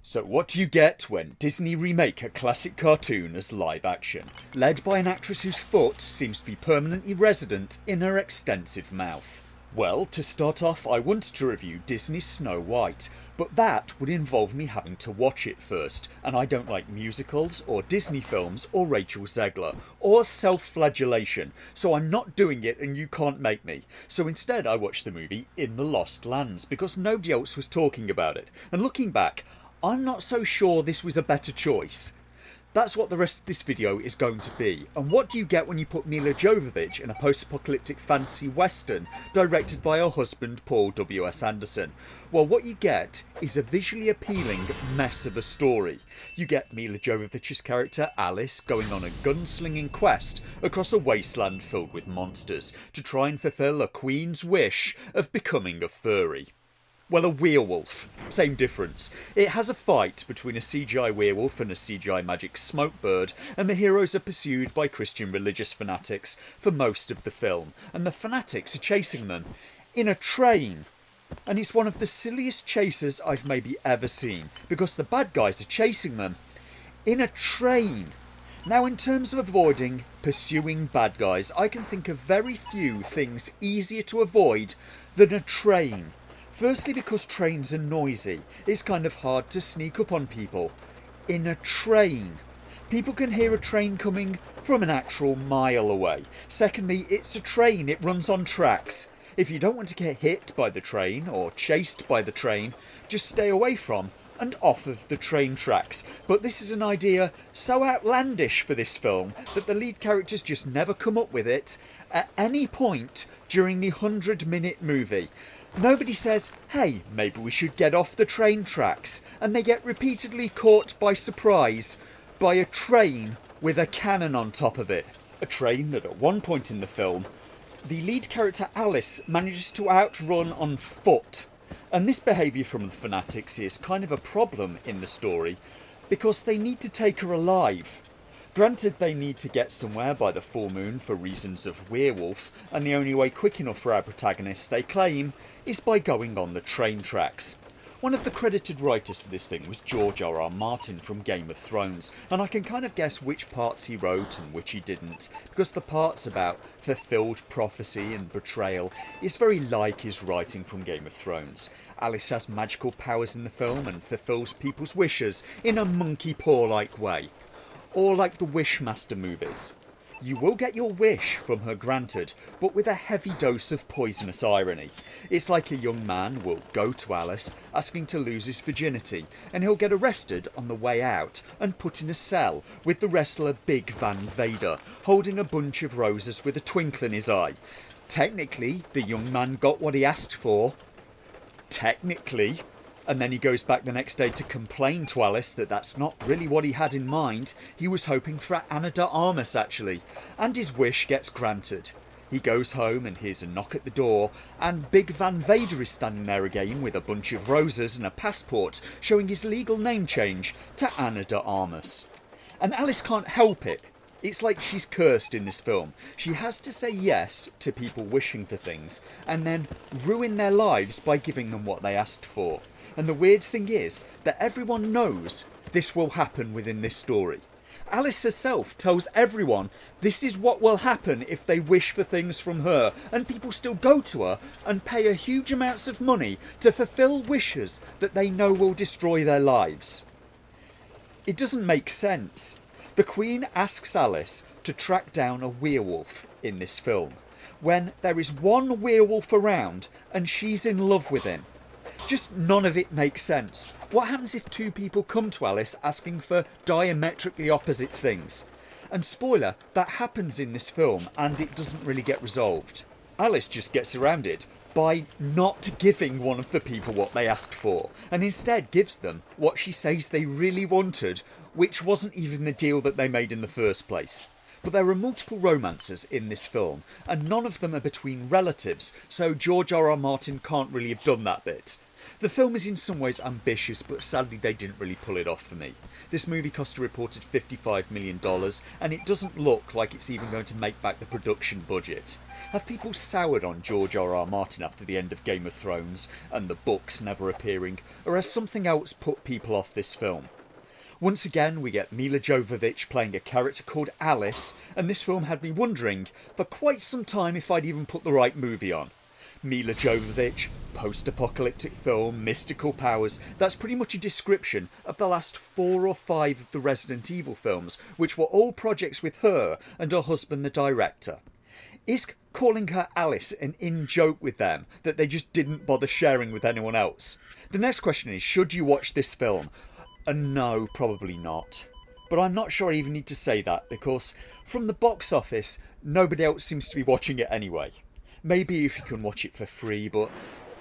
So what do you get when Disney remake a classic cartoon as live action, led by an actress whose foot seems to be permanently resident in her extensive mouth? Well, to start off, I wanted to review Disney's Snow White, but that would involve me having to watch it first, and I don't like musicals, or Disney films, or Rachel Zegler, or self-flagellation, so I'm not doing it and you can't make me. So instead I watched the movie In the Lost Lands, because nobody else was talking about it, and looking back, I'm not so sure this was a better choice. That's what the rest of this video is going to be. And what do you get when you put Milla Jovovich in a post-apocalyptic fantasy western directed by her husband Paul W.S. Anderson? Well, what you get is a visually appealing mess of a story. You get Milla Jovovich's character Alice going on a gunslinging quest across a wasteland filled with monsters to try and fulfill a queen's wish of becoming a furry. Well, a werewolf. Same difference. It has a fight between a CGI werewolf and a CGI magic smoke bird, and the heroes are pursued by Christian religious fanatics for most of the film, and the fanatics are chasing them in a train. And it's one of the silliest chases I've maybe ever seen, because the bad guys are chasing them in a train. Now, in terms of avoiding pursuing bad guys, I can think of very few things easier to avoid than a train. Firstly, because trains are noisy. It's kind of hard to sneak up on people. In a train, people can hear a train coming from an actual mile away. Secondly, it's a train. It runs on tracks. If you don't want to get hit by the train or chased by the train, just stay away from and off of the train tracks. But this is an idea so outlandish for this film that the lead characters just never come up with it at any point during the 100-minute movie. Nobody says, hey, maybe we should get off the train tracks, and they get repeatedly caught by surprise by a train with a cannon on top of it. A train that at one point in the film, the lead character Alice manages to outrun on foot. And this behaviour from the fanatics is kind of a problem in the story, because they need to take her alive. Granted, they need to get somewhere by the full moon for reasons of werewolf, and the only way quick enough for our protagonist, they claim, is by going on the train tracks. One of the credited writers for this thing was George R.R. Martin from Game of Thrones, and I can kind of guess which parts he wrote and which he didn't, because the parts about fulfilled prophecy and betrayal is very like his writing from Game of Thrones. Alice has magical powers in the film and fulfills people's wishes in a monkey paw-like way. Or like the Wishmaster movies. You will get your wish from her granted, but with a heavy dose of poisonous irony. It's like a young man will go to Alice asking to lose his virginity, and he'll get arrested on the way out and put in a cell with the wrestler Big Van Vader, holding a bunch of roses with a twinkle in his eye. Technically, the young man got what he asked for. Technically. And then he goes back the next day to complain to Alice that that's not really what he had in mind. He was hoping for Anna de Armas, actually. And his wish gets granted. He goes home and hears a knock at the door, and Big Van Vader is standing there again with a bunch of roses and a passport showing his legal name change to Anna de Armas. And Alice can't help it. It's like she's cursed in this film. She has to say yes to people wishing for things, and then ruin their lives by giving them what they asked for. And the weird thing is that everyone knows this will happen within this story. Alice herself tells everyone this is what will happen if they wish for things from her, and people still go to her and pay her huge amounts of money to fulfill wishes that they know will destroy their lives. It doesn't make sense. The Queen asks Alice to track down a werewolf in this film, when there is one werewolf around and she's in love with him. Just none of it makes sense. What happens if two people come to Alice asking for diametrically opposite things? And spoiler, that happens in this film and it doesn't really get resolved. Alice just gets around it by not giving one of the people what they asked for, and instead gives them what she says they really wanted, which wasn't even the deal that they made in the first place. But there are multiple romances in this film, and none of them are between relatives, so George R.R. Martin can't really have done that bit. The film is in some ways ambitious, but sadly they didn't really pull it off for me. This movie cost a reported $55 million, and it doesn't look like it's even going to make back the production budget. Have people soured on George R.R. Martin after the end of Game of Thrones, and the books never appearing, or has something else put people off this film? Once again, we get Milla Jovovich playing a character called Alice, and this film had me wondering for quite some time if I'd even put the right movie on. Milla Jovovich, post-apocalyptic film, mystical powers, that's pretty much a description of the last 4 or 5 of the Resident Evil films, which were all projects with her and her husband the director. Is calling her Alice an in-joke with them that they just didn't bother sharing with anyone else? The next question is, should you watch this film? No, probably not. But I'm not sure I even need to say that, because from the box office, nobody else seems to be watching it anyway. Maybe if you can watch it for free, but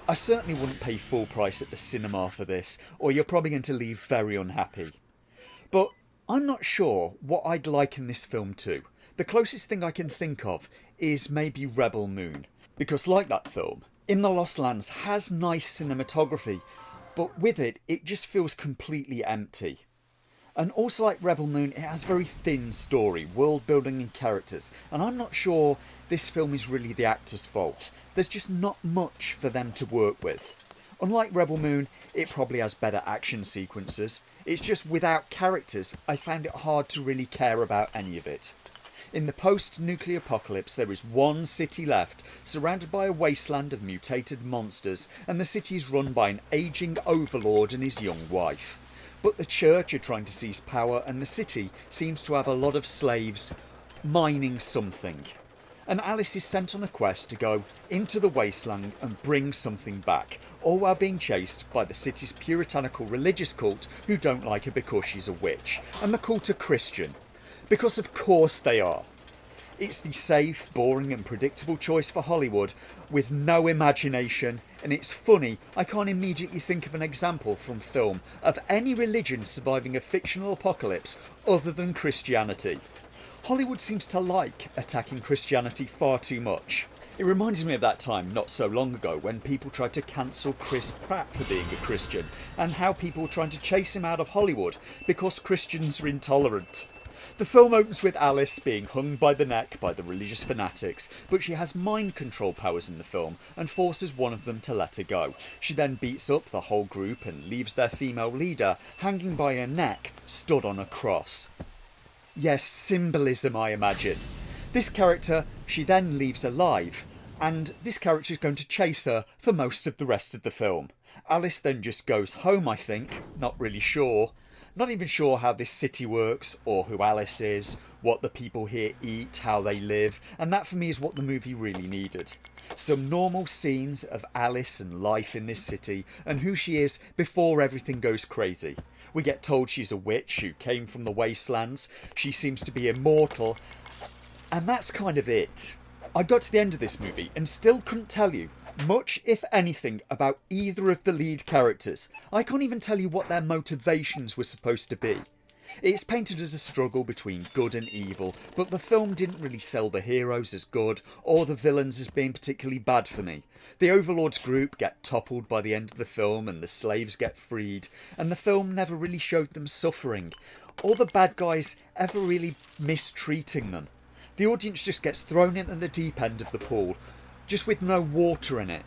I certainly wouldn't pay full price at the cinema for this, or you're probably going to leave very unhappy. But I'm not sure what I'd liken this film to. The closest thing I can think of is maybe Rebel Moon, because like that film, In the Lost Lands has nice cinematography, but with it, it just feels completely empty. And also like Rebel Moon, it has very thin story, world building and characters, and I'm not sure this film is really the actors' fault. There's just not much for them to work with. Unlike Rebel Moon, it probably has better action sequences. It's just without characters, I found it hard to really care about any of it. In the post-nuclear apocalypse, there is one city left, surrounded by a wasteland of mutated monsters, and the city is run by an ageing overlord and his young wife. But the church are trying to seize power, and the city seems to have a lot of slaves mining something. And Alice is sent on a quest to go into the wasteland and bring something back, all while being chased by the city's puritanical religious cult who don't like her because she's a witch. And the cult are Christian. Because of course they are. It's the safe, boring and predictable choice for Hollywood with no imagination, and it's funny, I can't immediately think of an example from film of any religion surviving a fictional apocalypse other than Christianity. Hollywood seems to like attacking Christianity far too much. It reminds me of that time not so long ago when people tried to cancel Chris Pratt for being a Christian, and how people were trying to chase him out of Hollywood because Christians are intolerant. The film opens with Alice being hung by the neck by the religious fanatics, but she has mind control powers in the film and forces one of them to let her go. She then beats up the whole group and leaves their female leader hanging by her neck, stood on a cross. Yes, symbolism, I imagine. This character she then leaves alive, and this character is going to chase her for most of the rest of the film. Alice then just goes home, I think, not really sure. Not even sure how this city works, or who Alice is, what the people here eat, how they live, and that for me is what the movie really needed. Some normal scenes of Alice and life in this city, and who she is before everything goes crazy. We get told she's a witch who came from the wastelands, she seems to be immortal, and that's kind of it. I got to the end of this movie and still couldn't tell you much, if anything, about either of the lead characters. I can't even tell you what their motivations were supposed to be. It's painted as a struggle between good and evil, but the film didn't really sell the heroes as good or the villains as being particularly bad for me. The Overlord's group get toppled by the end of the film and the slaves get freed, and the film never really showed them suffering, or the bad guys ever really mistreating them. The audience just gets thrown into the deep end of the pool, just with no water in it,